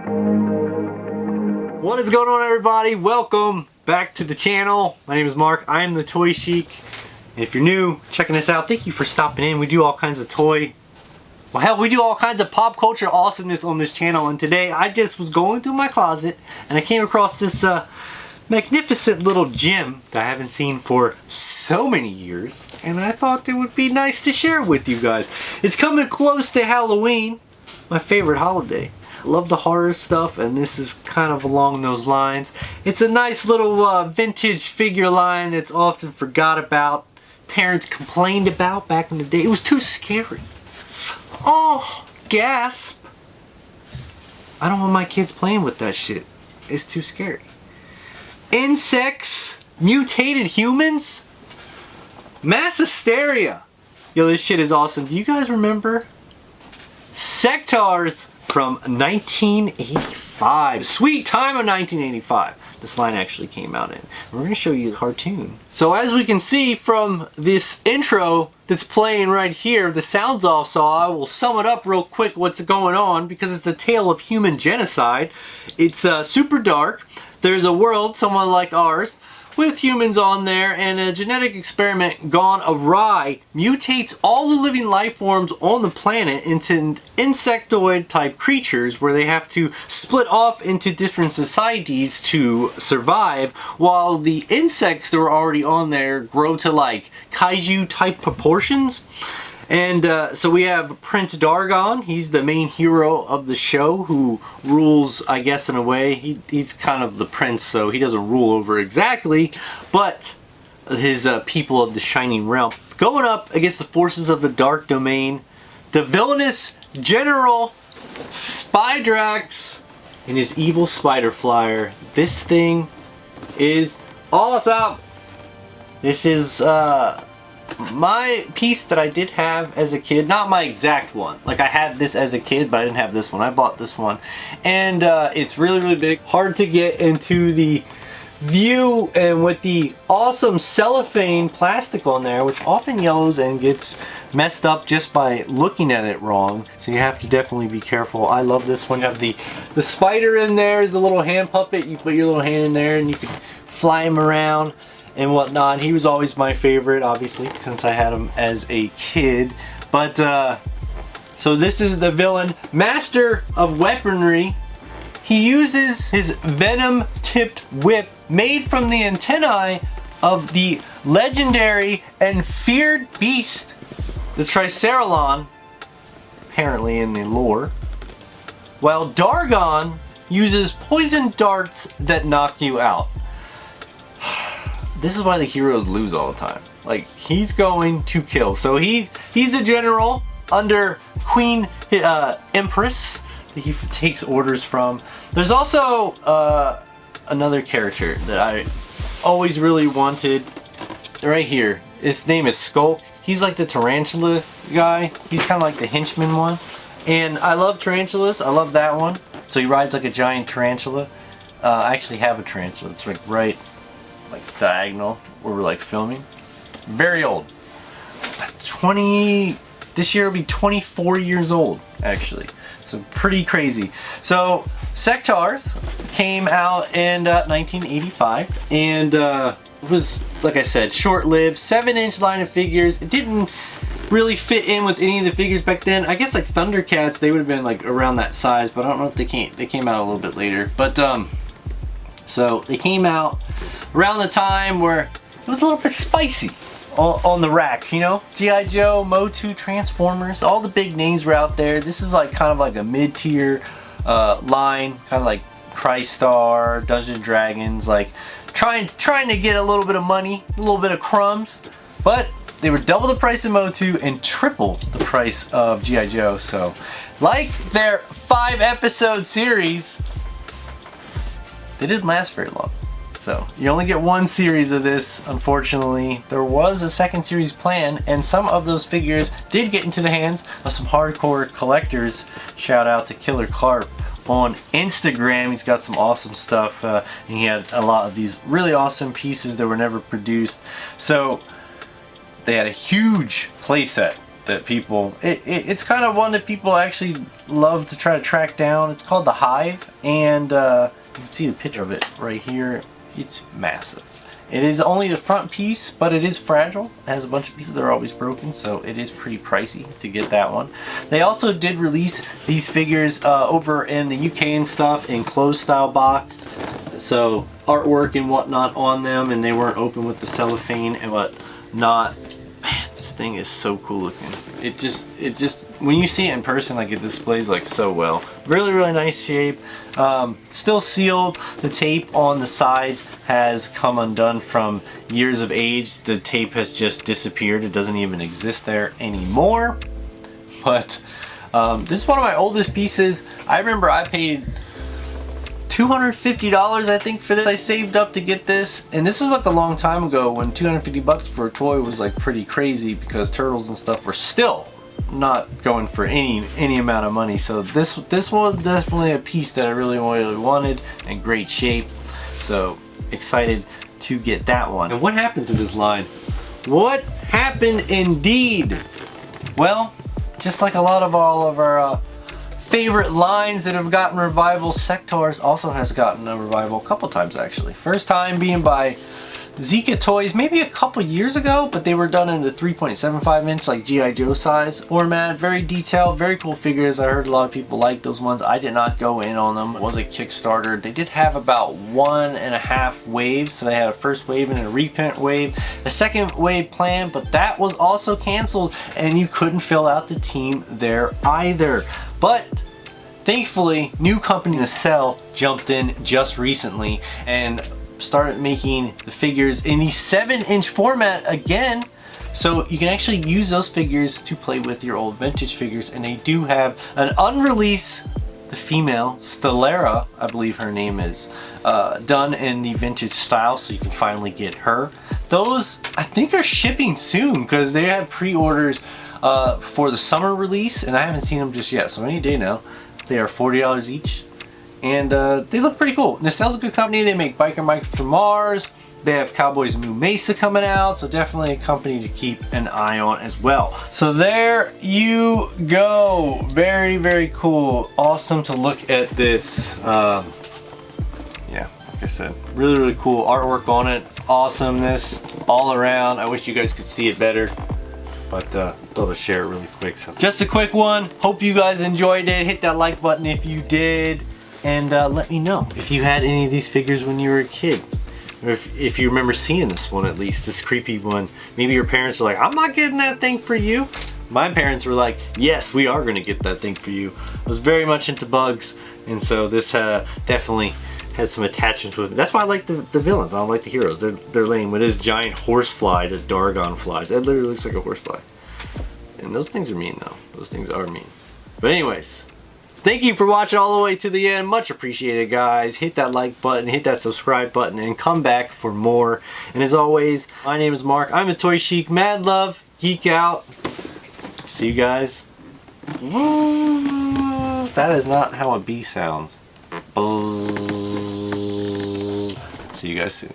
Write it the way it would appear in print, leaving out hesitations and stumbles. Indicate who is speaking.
Speaker 1: What is going on, everybody? Welcome back to the channel. My name is Mark. I am the Toy Sheik. And if you're new, checking us out, thank you for stopping in. We do all kinds of toy, well hell, we do all kinds of pop culture awesomeness on this channel. And today I just was going through my closet and I came across this magnificent little gem that I haven't seen for so many years. And I thought it would be nice to share with you guys. It's coming close to Halloween, my favorite holiday. Love the horror stuff, and this is kind of along those lines. It's a nice little vintage figure line that's often forgot about. Parents complained about back in the day. It was too scary. Oh, gasp. I don't want my kids playing with that shit. It's too scary. Insects, mutated humans, mass hysteria. Yo, this shit is awesome. Do you guys remember Sectaurs from 1985? Sweet time of 1985. This line actually came out in. We're going to show you the cartoon. So as we can see from this intro that's playing right here, the sound's off, so I will sum it up real quick what's going on, because it's a tale of human genocide. It's super dark. There's a world somewhat like ours with humans on there, and a genetic experiment gone awry mutates all the living life forms on the planet into insectoid type creatures, where they have to split off into different societies to survive, while the insects that were already on there grow to like kaiju type proportions. And so we have Prince Dargon. He's the main hero of the show, who rules, I guess, in a way. He's kind of the prince, so he doesn't rule over exactly, but his people of the Shining Realm. Going up against the forces of the Dark Domain, the villainous General Spydrax and his evil spider flyer. This thing is awesome. This is my piece that I did have as a kid. Not my exact one. Like, I had this as a kid, but I didn't have this one. I bought this one. And it's really, really big. Hard to get into the view, and with the awesome cellophane plastic on there, which often yellows and gets messed up just by looking at it wrong. So you have to definitely be careful. I love this one. You have the spider in there is a little hand puppet. You put your little hand in there and you can fly him around and whatnot. He was always my favorite, obviously, since I had him as a kid. But so this is the villain, master of weaponry. He uses his venom-tipped whip made from the antennae of the legendary and feared beast, the Triceralon, apparently in the lore, while Dargon uses poison darts that knock you out. This is why the heroes lose all the time. Like, he's going to kill. So he's the general under Queen Empress that he takes orders from. There's also another character that I always really wanted right here. His name is Skulk. He's like the tarantula guy. He's kind of like the henchman one. And I love tarantulas. I love that one. So he rides like a giant tarantula. I actually have a tarantula. It's like right diagonal where we're like filming. Very old. This year will be 24 years old, actually. So pretty crazy. So Sectaurs came out in 1985, and it was, like I said, short-lived, 7-inch line of figures. It didn't really fit in with any of the figures back then. I guess like Thundercats, they would have been like around that size, but I don't know if they came out a little bit later. But so they came out around the time where it was a little bit spicy on the racks, you know? G.I. Joe, Motu, Transformers, all the big names were out there. This is like kind of like a mid-tier line, kind of like Crystar, Dungeons & Dragons, like trying to get a little bit of money, a little bit of crumbs, but they were double the price of Motu and triple the price of G.I. Joe. So, like their 5-episode series, they didn't last very long. So you only get one series of this, unfortunately. There was a second series planned, and some of those figures did get into the hands of some hardcore collectors. Shout out to Killer Carp on Instagram. He's got some awesome stuff, and he had a lot of these really awesome pieces that were never produced. So they had a huge playset that people, it's kind of one that people actually love to try to track down. It's called the Hive, and you can see the picture of it right here. It's massive. It is only the front piece, but it is fragile. It has a bunch of pieces that are always broken, so it is pretty pricey to get that one. They also did release these figures over in the UK and stuff in closed style box, so artwork and whatnot on them, and they weren't open with the cellophane and whatnot. Man, this thing is so cool looking. It just when you see it in person, like, it displays like so well. Really nice shape. Still sealed. The tape on the sides has come undone from years of age. The tape has just disappeared. It doesn't even exist there anymore. But this is one of my oldest pieces. I remember I paid $250 I think for this. I saved up to get this, and this was like a long time ago when 250 bucks for a toy was like pretty crazy, because turtles and stuff were still not going for any amount of money. So this was definitely a piece that I really wanted, in great shape. So excited to get that one. And what happened to this line? What happened indeed? Well, just like a lot of all of our favorite lines that have gotten revival, Sectaurs also has gotten a revival a couple times actually. First time being by Vintagetoys maybe a couple years ago, but they were done in the 3.75 inch like G.I. Joe size format. Very detailed, very cool figures. I heard a lot of people like those ones. I did not go in on them. It was a Kickstarter. They did have about 1.5 waves, so they had a first wave and a reprint wave, a second wave planned, but that was also canceled and you couldn't fill out the team there either. But thankfully, new company Nacelle jumped in just recently and started making the figures in the 7-inch format again, so you can actually use those figures to play with your old vintage figures. And they do have an unreleased, the female Stellara, I believe her name is, done in the vintage style, so you can finally get her. Those I think are shipping soon, because they had pre-orders for the summer release, and I haven't seen them just yet, so any day now. They are $40 each, and they look pretty cool. Nacelle's a good company. They make Biker Mike from Mars. They have Cowboys New Mesa coming out, so definitely a company to keep an eye on as well. So there you go. Very cool. Awesome to look at this. Yeah, like I said, really cool artwork on it. Awesomeness all around. I wish you guys could see it better, but thought I'd share it really quick. So just a quick one. Hope you guys enjoyed it. Hit that like button if you did, and let me know if you had any of these figures when you were a kid, or if you remember seeing this one, at least this creepy one. Maybe your parents were like, I'm not getting that thing for you. My parents were like, yes, we are going to get that thing for you. I was very much into bugs, and so this definitely had some attachment with it. That's why I like the villains. I don't like the heroes. They're lame. With this giant horsefly that Dargon flies. That literally looks like a horsefly. And those things are mean though. Those things are mean. But anyways, thank you for watching all the way to the end. Much appreciated, guys. Hit that like button, hit that subscribe button, and come back for more. And as always, my name is Mark. I'm a Toy Chic. Mad love. Geek out. See you guys. That is not how a bee sounds. See you guys soon.